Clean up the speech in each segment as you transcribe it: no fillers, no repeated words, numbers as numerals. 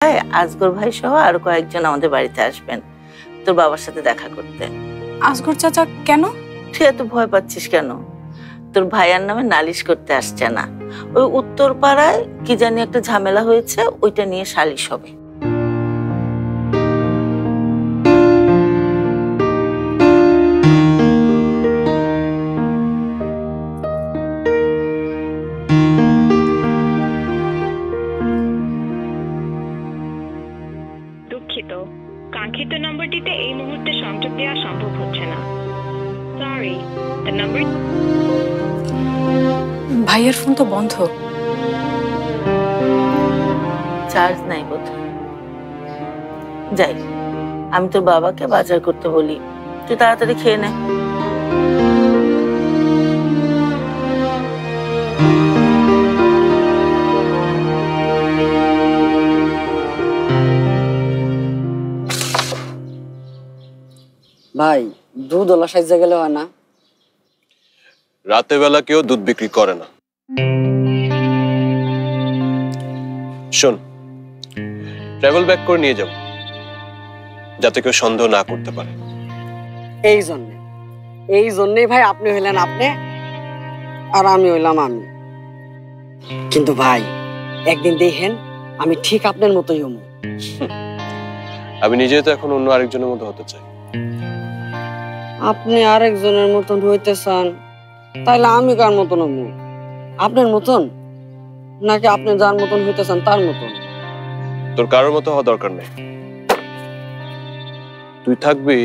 আজগর ভাই সহ আরো কয়েকজন আমাদের বাড়িতে আসবেন তোর বাবার সাথে দেখা করতে। আজগর চাচা কেন? তুই এত ভয় পাচ্ছিস কেন? তোর ভাইয়ার নামে নালিশ করতে আসছে না, ওই উত্তর পাড়ায় কি জানি একটা ঝামেলা হয়েছে, ওইটা নিয়ে সালিশ হবে। দুঃখিত, কাঙ্ক্ষিত নম্বরটিতে এই মুহূর্তে সংযোগ দেওয়া সম্ভব হচ্ছে না। Sorry, the number. ভাইয়ের ফোন তো বন্ধ। চার্জ নাই বোধহয়। যাই, আমি তোর বাবাকে বাজার করতে বলি, তুই তাড়াতাড়ি খেয়ে নে। ভাই দুধ ওলা সাইজে গেলে হয় না? রাতে বেলা কেউ দুধ বিক্রি করে না। শোন, ট্রাভেল ব্যাগ করে নিয়ে যাব, যাতে কেউ সন্দেহ না করতে পারে। এই জন্যই ভাই আপনি হইলেন আপনি আর আমি হইলাম আমি। কিন্তু ভাই একদিন দেখেন আমি ঠিক আপনার মতোই হমু। আমি নিজে তো এখন অন্য আরেকজনের মতো হতে চাই। আপনি আরেকজনের মতন হইতে চান, তাইলে আমি কার মতন হমু? আপনার মতন, নাকি আপনি যার মতন হইতে চান তার মতন? তোর কারোর মতো হওয়া দরকার নেই, তুই থাকবি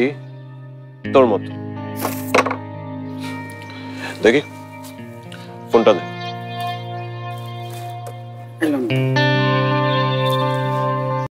তোর মতো। দেখি ফোনটা দে।